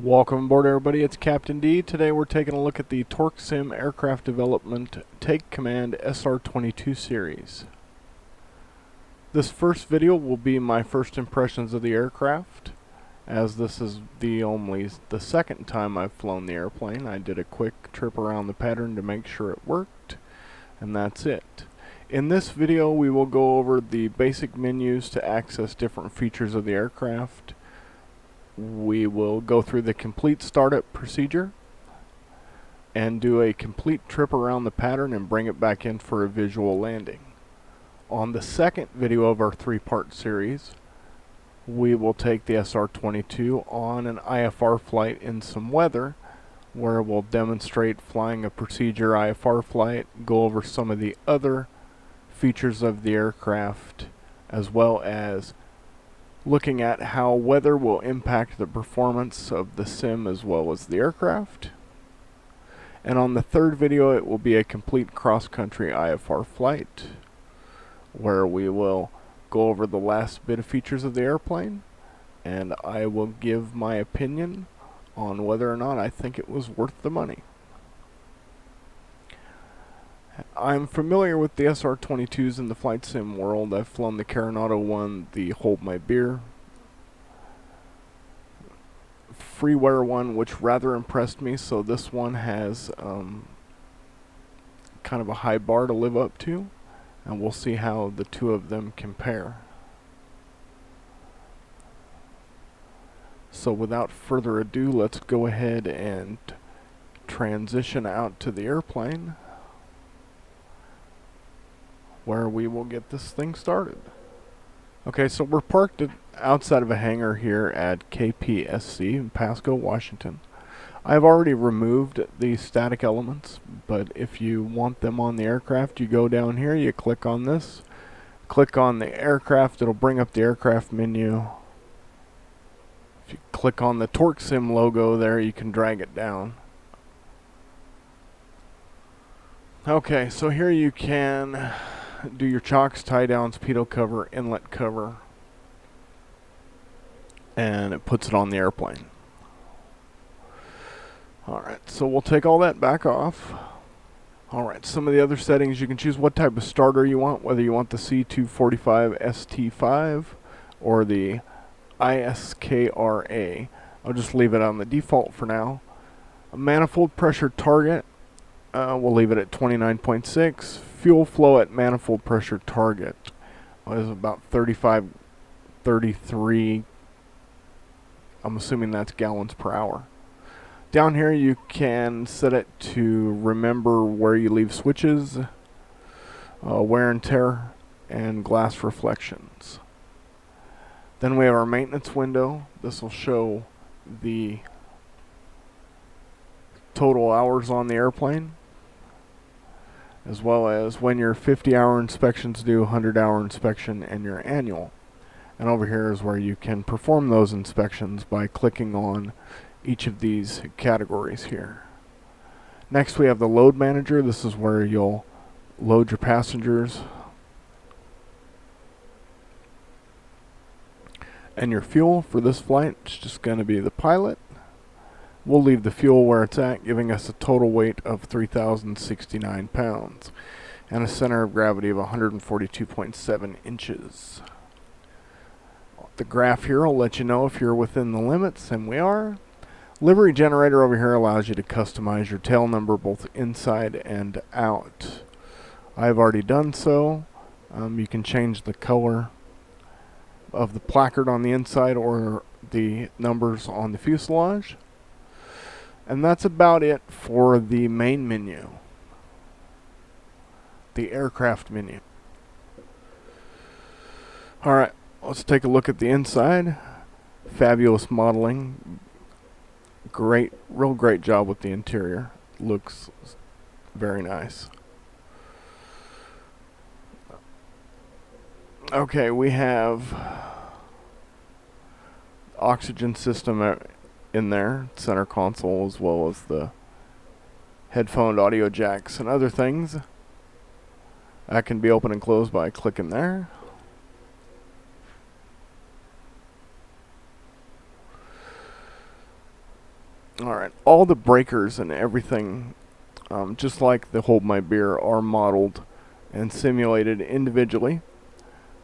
Welcome aboard, everybody. It's Captain D. Today we're taking a look at the TorqeSim Aircraft Development Take Command SR22 series. This first video will be my first impressions of the aircraft, as this is the second time I've flown the airplane. I did a quick trip around the pattern to make sure it worked, and that's it. In this video we will go over the basic menus to access different features of the aircraft. We will go through the complete startup procedure and do a complete trip around the pattern and bring it back in for a visual landing. On the second video of our three-part series, we will take the SR22 on an IFR flight in some weather, where we'll demonstrate flying a procedure IFR flight, go over some of the other features of the aircraft, as well as looking at how weather will impact the performance of the sim as well as the aircraft. And on the third video it will be a complete cross-country IFR flight, where we will go over the last bit of features of the airplane, and I will give my opinion on whether or not I think it was worth the money. I'm familiar with the SR22s in the flight sim world. I've flown the Carenado one, the Hold My Beer freeware one, which rather impressed me, so this one has kind of a high bar to live up to, and we'll see how the two of them compare. So without further ado, let's go ahead and transition out to the airplane, where we will get this thing started. Okay, so we're parked outside of a hangar here at KPSC in Pasco, Washington. I've already removed the static elements, but if you want them on the aircraft, you go down here, you click on this, click on the aircraft, it'll bring up the aircraft menu. If you click on the TorqeSim logo there, you can drag it down. Okay, so here you can do your chocks, tie downs, pitot cover, inlet cover, and it puts it on the airplane. Alright, so we'll take all that back off. Alright, some of the other settings, you can choose what type of starter you want, whether you want the C245 ST5 or the ISKRA. I'll just leave it on the default for now. A manifold pressure target, we'll leave it at 29.6. Fuel flow at manifold pressure target is about 33. I'm assuming that's gallons per hour. Down here you can set it to remember where you leave switches, wear and tear, and glass reflections. Then we have our maintenance window. This will show the total hours on the airplane, as well as when your 50-hour inspections due, 100-hour inspection, and your annual. And over here is where you can perform those inspections by clicking on each of these categories here. Next we have the load manager. This is where you'll load your passengers and your fuel. For this flight, it's just going to be the pilot. We'll leave the fuel where it's at, giving us a total weight of 3,069 pounds and a center of gravity of 142.7 inches. The graph here will let you know if you're within the limits, and we are. Livery generator over here allows you to customize your tail number both inside and out. I've already done so. You can change the color of the placard on the inside or the numbers on the fuselage. And that's about it for the main menu, the aircraft menu. Alright, let's take a look at the inside. Fabulous modeling. Real great job with the interior. Looks very nice. Okay, we have oxygen system in there, center console, as well as the headphone audio jacks and other things. That can be open and closed by clicking there. Alright, all the breakers and everything, just like the Hold My Beer, are modeled and simulated individually.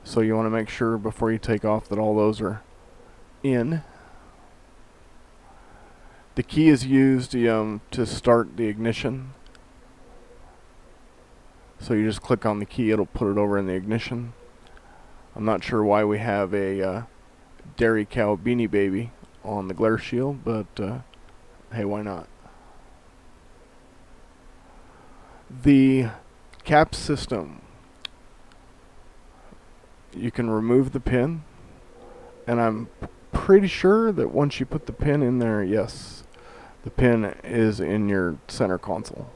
So you want to make sure before you take off that all those are in. The key is used to start the ignition. So you just click on the key, it'll put it over in the ignition. I'm not sure why we have a Dairy Cow Beanie Baby on the glare shield, but hey, why not? The cap system, you can remove the pin, and I'm pretty sure that once you put the pin in there, yes, the pin is in your center console.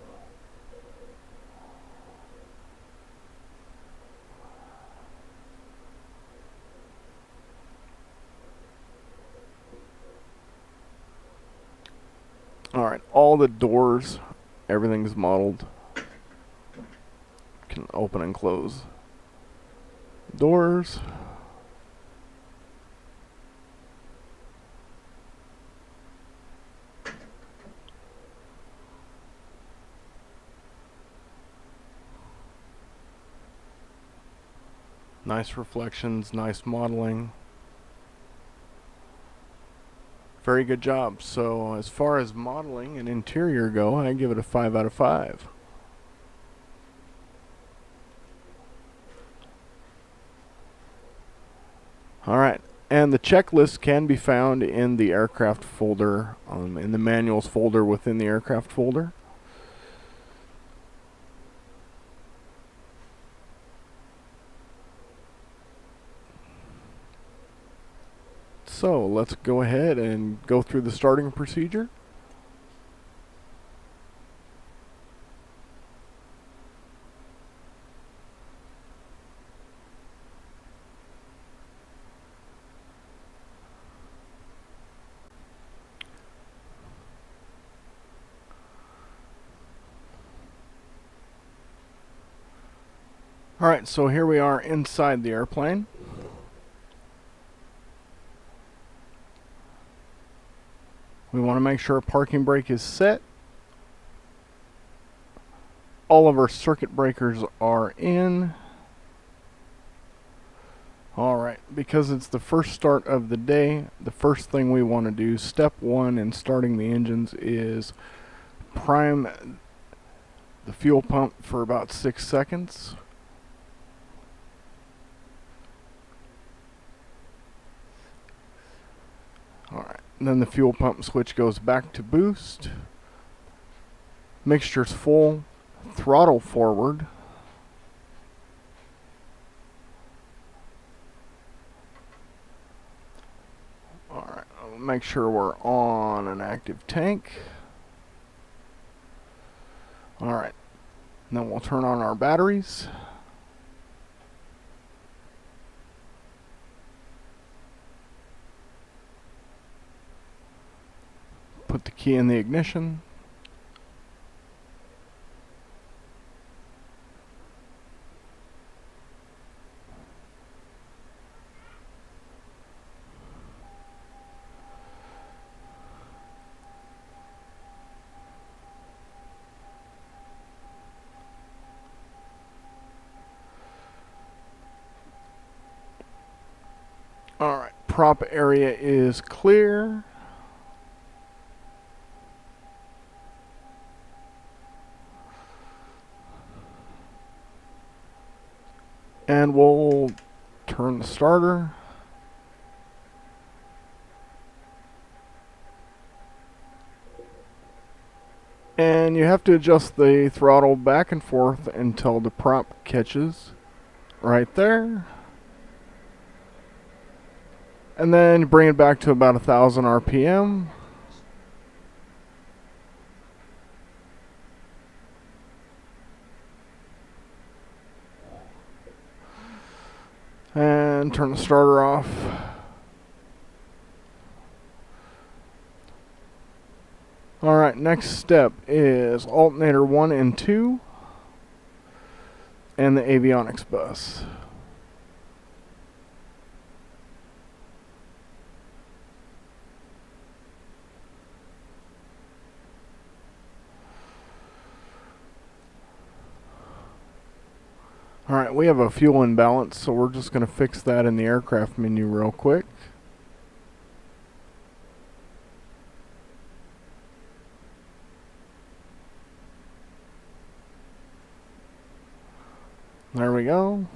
Alright, all the doors, everything's modeled. Can open and close doors. Nice reflections, nice modeling. Very good job. So as far as modeling and interior go, I give it a 5 out of 5. Alright, and the checklist can be found in the aircraft folder, in the manuals folder within the aircraft folder. So let's go ahead and go through the starting procedure. Alright, so here we are inside the airplane. We want to make sure our parking brake is set. All of our circuit breakers are in. Alright, because it's the first start of the day, the first thing we want to do, step 1 in starting the engines, is prime the fuel pump for about 6 seconds. Alright, then the fuel pump switch goes back to boost. Mixture's full. Throttle forward. Alright, make sure we're on an active tank. Alright, then we'll turn on our batteries. Put the key in the ignition. Alright, prop area is clear. And we'll turn the starter. And you have to adjust the throttle back and forth until the prop catches right there. And then bring it back to about 1,000 RPM. And turn the starter off. Alright, next step is alternator 1 and 2 and the avionics bus. Alright, we have a fuel imbalance, so we're just going to fix that in the aircraft menu real quick. There we go.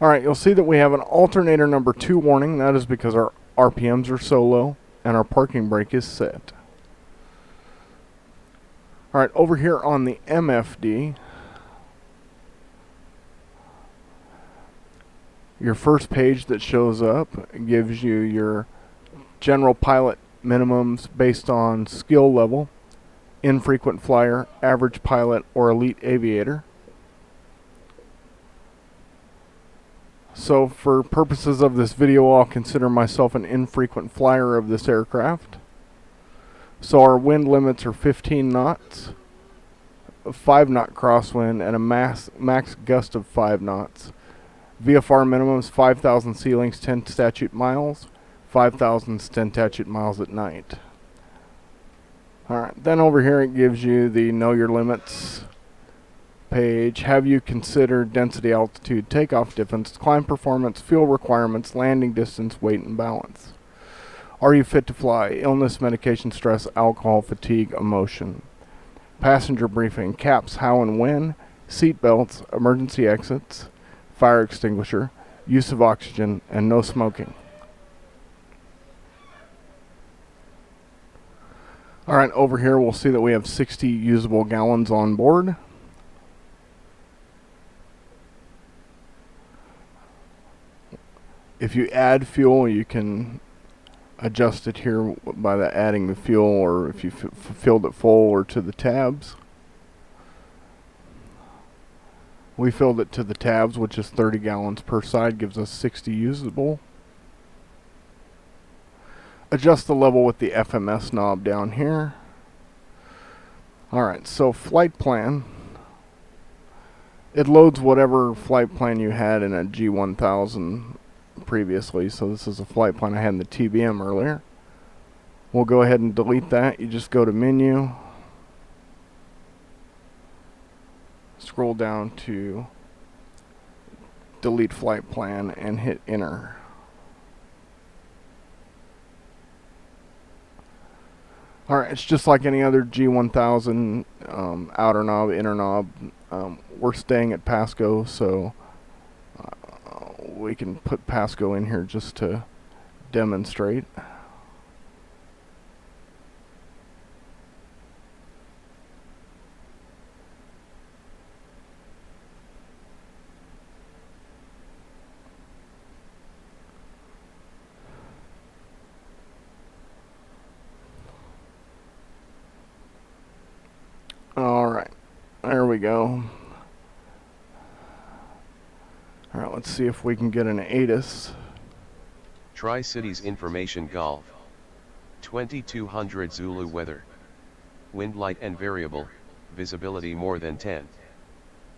Alright, you'll see that we have an alternator number 2 warning. That is because our RPMs are so low and our parking brake is set. Alright, over here on the MFD, your first page that shows up gives you your general pilot minimums based on skill level, infrequent flyer, average pilot, or elite aviator. So for purposes of this video, I'll consider myself an infrequent flyer of this aircraft. So our wind limits are 15 knots, a 5-knot crosswind, and a max gust of 5 knots. VFR minimums 5,000 ceilings, 10 statute miles, 5,000 statute miles at night. Alright, then over here it gives you the Know Your Limits page. Have you considered density, altitude, takeoff distance, climb performance, fuel requirements, landing distance, weight, and balance? Are you fit to fly? Illness, medication, stress, alcohol, fatigue, emotion. Passenger briefing, caps, how and when, seat belts, emergency exits, fire extinguisher, use of oxygen, and no smoking. Alright, over here we'll see that we have 60 usable gallons on board. If you add fuel, you can adjust it here by adding the fuel, or if you filled it full, or to the tabs. We filled it to the tabs, which is 30 gallons per side, gives us 60 usable. Adjust the level with the FMS knob down here. Alright, so flight plan. It loads whatever flight plan you had in a G1000 previously, so this is a flight plan I had in the TBM earlier. We'll go ahead and delete that. You just go to menu, scroll down to delete flight plan, and hit enter. Alright, it's just like any other G1000 outer knob, inner knob. We're staying at Pasco, so we can put Pasco in here just to demonstrate. Alright, there we go. Alright, let's see if we can get an ATIS. Tri-Cities Information Golf. 2200 Zulu weather. Wind light and variable, visibility more than 10.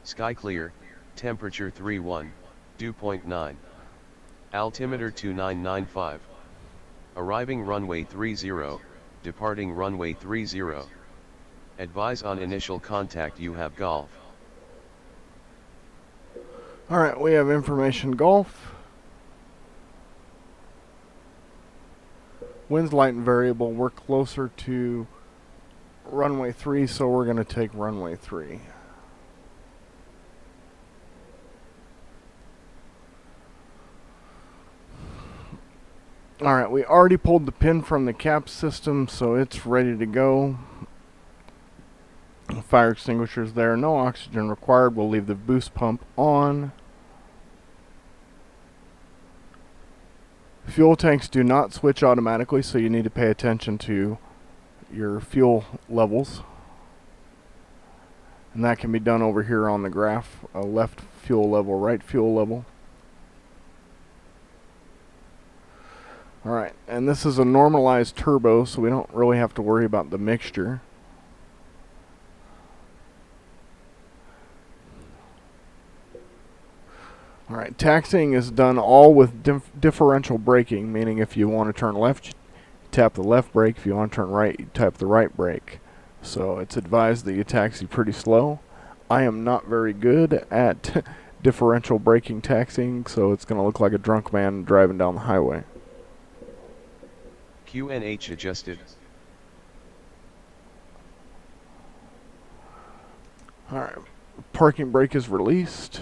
Sky clear, temperature 31, dew point 9. Altimeter 2995. Arriving runway 30, departing runway 30. Advise on initial contact you have Golf. Alright, we have information Golf. Wind's light and variable. We're closer to runway 3, so we're going to take runway 3. Alright, we already pulled the pin from the cap system, so it's ready to go. Fire extinguishers there, no oxygen required. We'll leave the boost pump on. Fuel tanks do not switch automatically, so you need to pay attention to your fuel levels. And that can be done over here on the graph. Left fuel level, right fuel level. Alright, and this is a normalized turbo, so we don't really have to worry about the mixture. Alright, taxiing is done all with differential braking, meaning if you want to turn left, you tap the left brake. If you want to turn right, you tap the right brake. So it's advised that you taxi pretty slow. I am not very good at differential braking taxiing, so it's going to look like a drunk man driving down the highway. QNH adjusted. Alright, parking brake is released.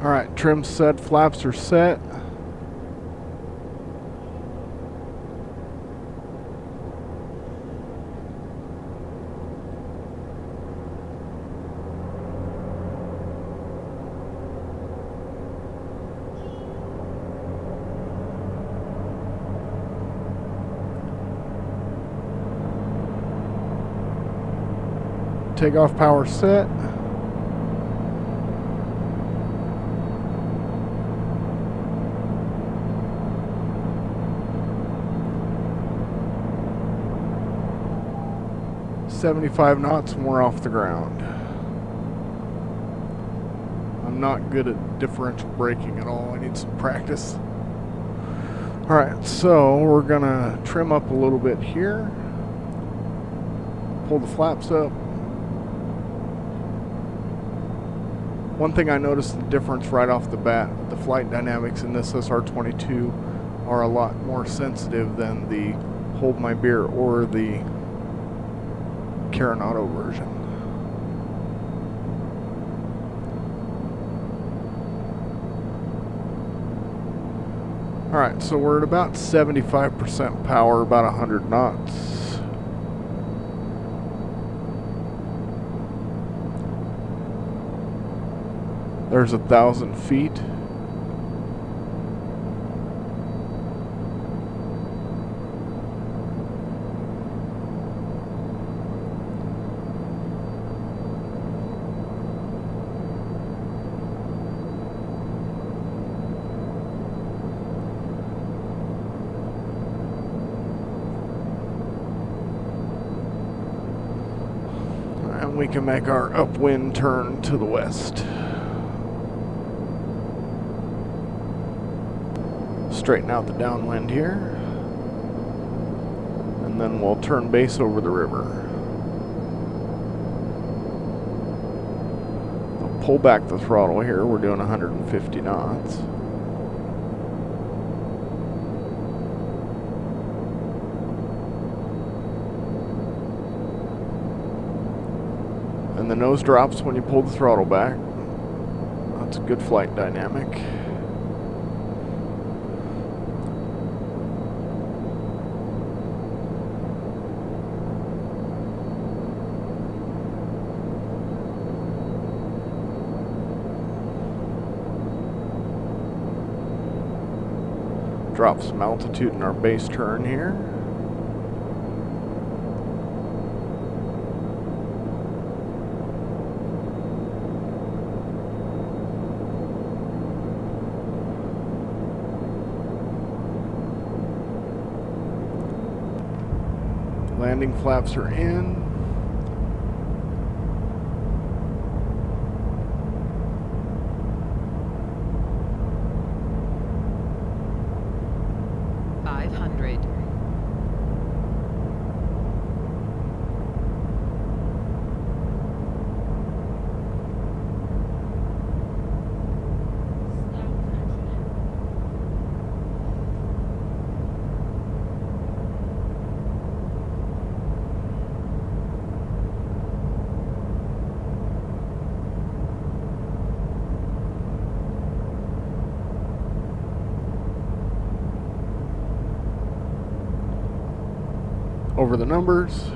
Alright, trim's set, flaps are set. Takeoff power set. .75 knots and we're off the ground. I'm not good at differential braking at all. I need some practice. Alright, so we're gonna trim up a little bit here. Pull the flaps up. One thing I noticed the difference right off the bat, the flight dynamics in this SR22 are a lot more sensitive than the Hold My Beer or the Auto version. Alright, so we're at about 75% power, about 100 knots. There's 1,000 feet. And we can make our upwind turn to the west. Straighten out the downwind here. And then we'll turn base over the river. I'll pull back the throttle here. We're doing 150 knots. And the nose drops when you pull the throttle back. That's a good flight dynamic. Drop some altitude in our base turn here. Landing flaps are in. over the numbers.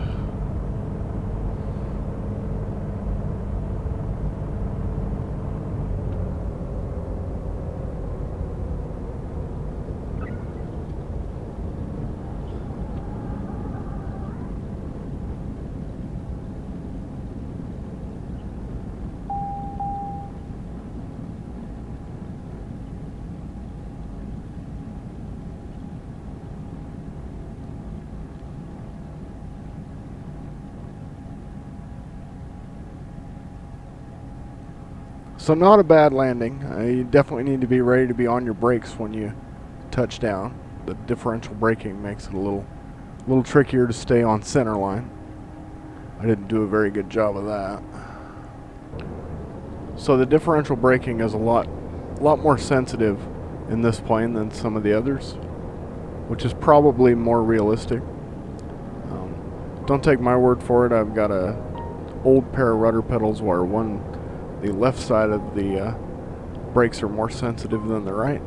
So not a bad landing. You definitely need to be ready to be on your brakes when you touch down. The differential braking makes it a little trickier to stay on center line. I didn't do a very good job of that. So the differential braking is a lot more sensitive in this plane than some of the others, which is probably more realistic. Don't take my word for it. I've got a old pair of rudder pedals where the left side of the brakes are more sensitive than the right.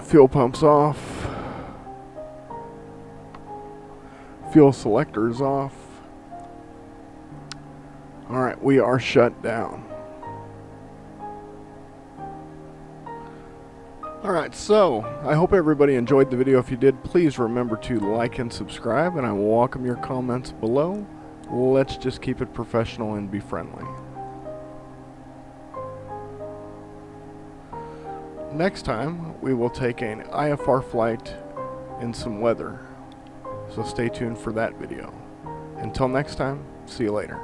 Fuel pumps off. Fuel selectors off. Alright, we are shut down. Alright, so I hope everybody enjoyed the video. If you did, please remember to like and subscribe, and I will welcome your comments below. Let's just keep it professional and be friendly. Next time, we will take an IFR flight in some weather. So stay tuned for that video. Until next time, see you later.